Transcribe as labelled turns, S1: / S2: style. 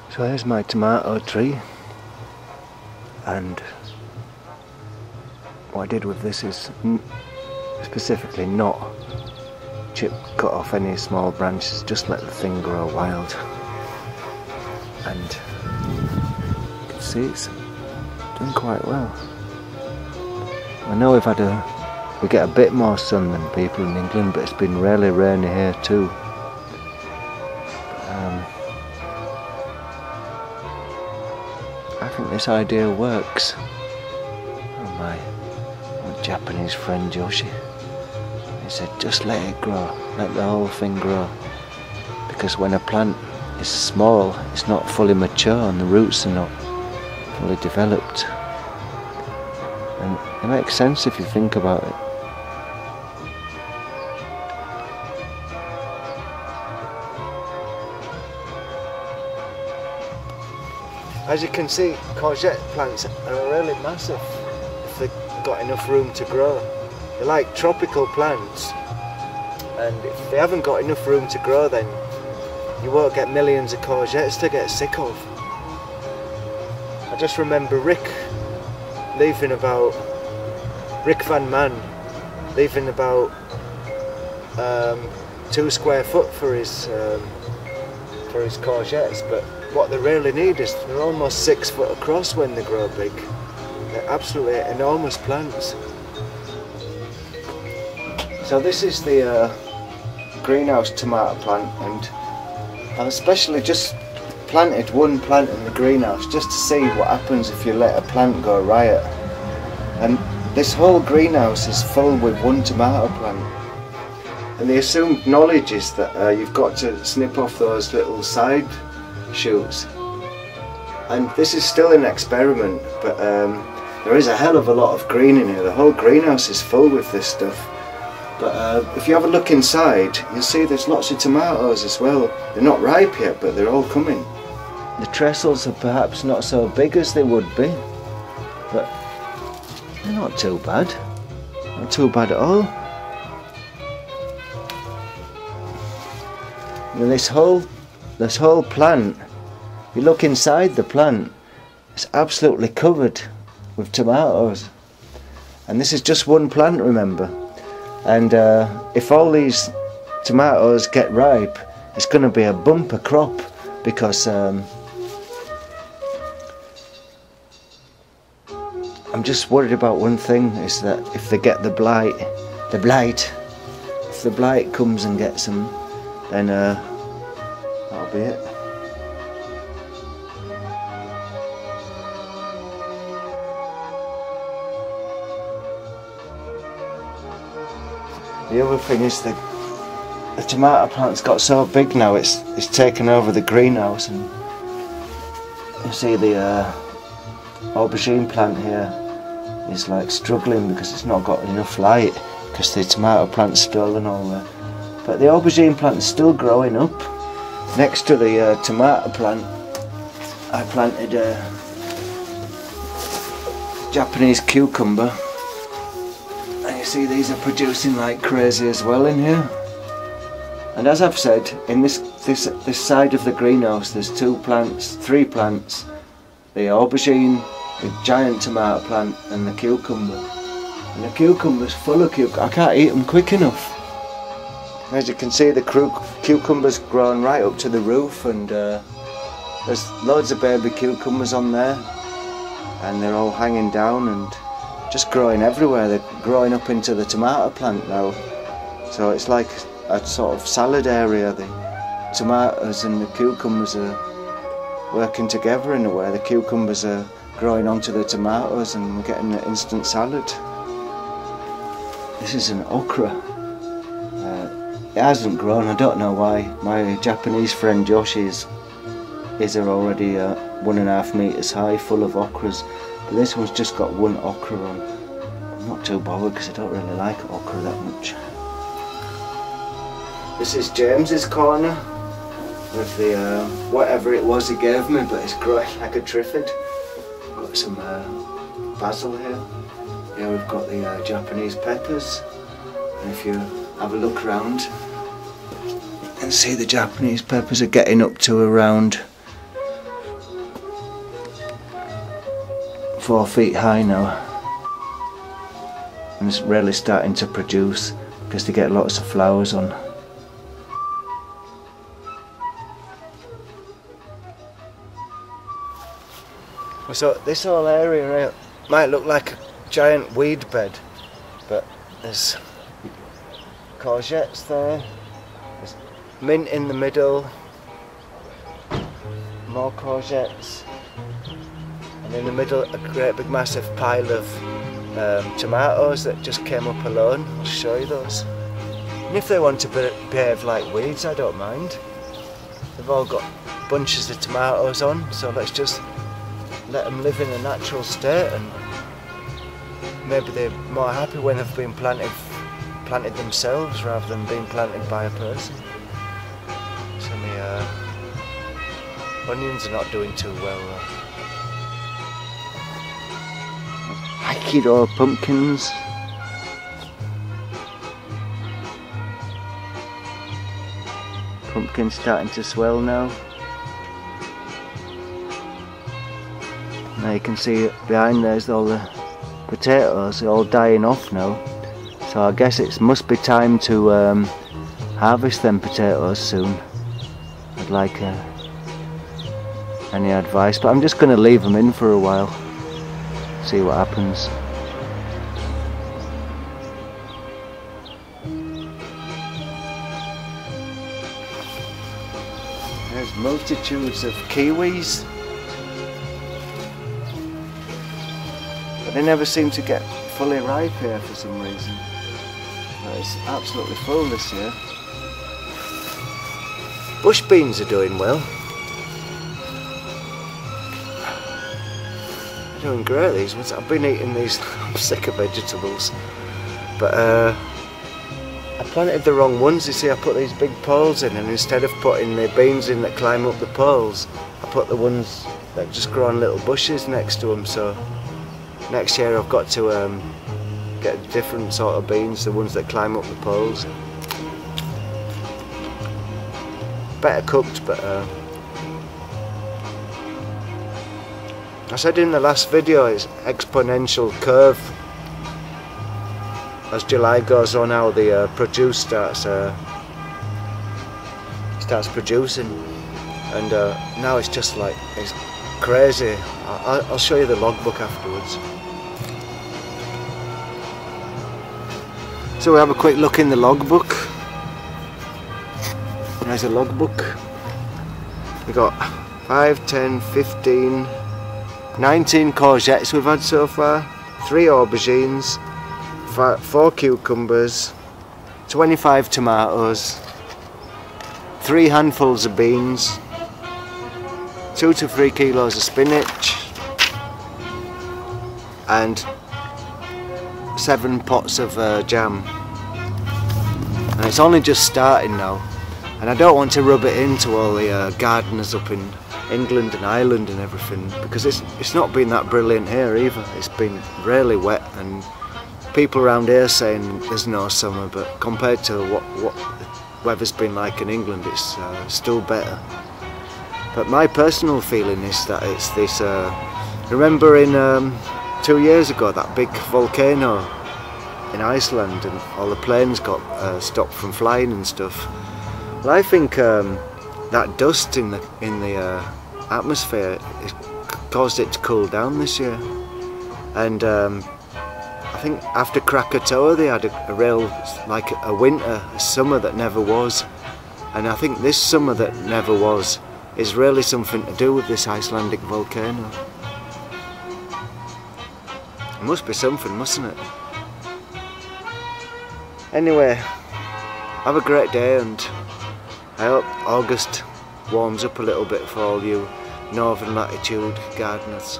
S1: So here's my tomato tree, and what I did with this is specifically not cut off any small branches, just let the thing grow wild. And you can see it's done quite well. I know we get a bit more sun than people in England, but it's been really rainy here too. I think this idea works. Oh, my Japanese friend Yoshi, he said just let it grow, let the whole thing grow, because when a plant is small it's not fully mature and the roots are not fully developed. And it makes sense if you think about it. As you can see, courgette plants are really massive if they've got enough room to grow. They're like tropical plants, and if they haven't got enough room to grow, then you won't get millions of courgettes to get sick of. I just remember Rick Van Man leaving about 2 square foot for his courgettes, but what they really need is they're almost 6 foot across when they grow big. They're absolutely enormous plants. So this is the greenhouse tomato plant, and I've especially just planted one plant in the greenhouse just to see what happens if you let a plant go riot. And this whole greenhouse is full with one tomato plant. And the assumed knowledge is that you've got to snip off those little side shoots. And this is still an experiment, but there is a hell of a lot of green in here. The whole greenhouse is full with this stuff. But if you have a look inside, you'll see there's lots of tomatoes as well. They're not ripe yet, but they're all coming. The trestles are perhaps not so big as they would be, but they're not too bad. Not too bad at all. And this whole plant, if you look inside the plant, it's absolutely covered with tomatoes. And this is just one plant, remember. And if all these tomatoes get ripe, it's going to be a bumper crop, because I'm just worried about one thing, is that if they get the blight, if the blight comes and gets them, then that'll be it. The other thing is the tomato plant's got so big now, it's taken over the greenhouse, and you see the aubergine plant here is like struggling because it's not got enough light, because the tomato plant's stolen all there. But the aubergine plant is still growing up. Next to the tomato plant, I planted a Japanese cucumber. And you see these are producing like crazy as well in here. And as I've said, in this side of the greenhouse there's three plants. The aubergine, the giant tomato plant, and the cucumber. And the cucumber's full of cucumber. I can't eat them quick enough. As you can see, the cucumber's grown right up to the roof, and there's loads of baby cucumbers on there, and they're all hanging down and just growing everywhere. They're growing up into the tomato plant now, so it's like a sort of salad area. The tomatoes and the cucumbers are working together in a way. The cucumbers are growing onto the tomatoes, and we're getting an instant salad. This is an okra. It hasn't grown, I don't know why. My Japanese friend Yoshi's are already 1.5 meters high, full of okras, but this one's just got one okra on. I'm not too bothered because I don't really like okra that much. This is James's corner with the whatever it was he gave me, but it's growing like a triffid. Got some basil here. Here we've got the Japanese peppers, and if you have a look around, you can see the Japanese peppers are getting up to around 4 feet high now, and it's really starting to produce because they get lots of flowers on. So this whole area here might look like a giant weed bed, but there's courgettes there, there's mint in the middle, more courgettes, and in the middle a great big massive pile of tomatoes that just came up alone. I'll show you those. And if they want to behave like weeds, I don't mind. They've all got bunches of tomatoes on, so let's just let them live in a natural state, and maybe they're more happy when they've been planted themselves rather than being planted by a person. So my onions are not doing too well though. Aikido pumpkins. Pumpkins starting to swell now. Now you can see behind there's all the potatoes, they're all dying off now. So I guess it must be time to harvest them potatoes soon. I'd like any advice, but I'm just going to leave them in for a while, see what happens. There's multitudes of kiwis, but they never seem to get fully ripe here for some reason. But it's absolutely full this year. Bush beans are doing well. They're doing great, these ones. I've been eating these. I'm sick of vegetables. But I planted the wrong ones. You see, I put these big poles in, and instead of putting the beans in that climb up the poles, I put the ones that just grow on little bushes next to them. So next year I've got to get different sort of beans, the ones that climb up the poles. Better cooked, but I said in the last video it's exponential curve. As July goes on, how the produce starts producing, and now it's just like, it's crazy. I'll show you the logbook afterwards. So we have a quick look in the logbook. There's a logbook. We got 5, 10, 15, 19 courgettes we've had so far, 3 aubergines, 4 cucumbers, 25 tomatoes, 3 handfuls of beans, 2 to 3 kilos of spinach, and 7 pots of jam. And it's only just starting now, and I don't want to rub it into all the gardeners up in England and Ireland and everything, because it's not been that brilliant here either. It's been really wet, and people around here saying there's no summer, but compared to what the weather's been like in England, it's still better. But my personal feeling is that it's this, remember in 2 years ago, that big volcano in Iceland, and all the planes got stopped from flying and stuff. Well, I think that dust in the atmosphere caused it to cool down this year, and I think after Krakatoa they had a real, like a winter, a summer that never was, and I think this summer that never was is really something to do with this Icelandic volcano. It must be something, mustn't it? Anyway, have a great day, and I hope August warms up a little bit for all you northern latitude gardeners.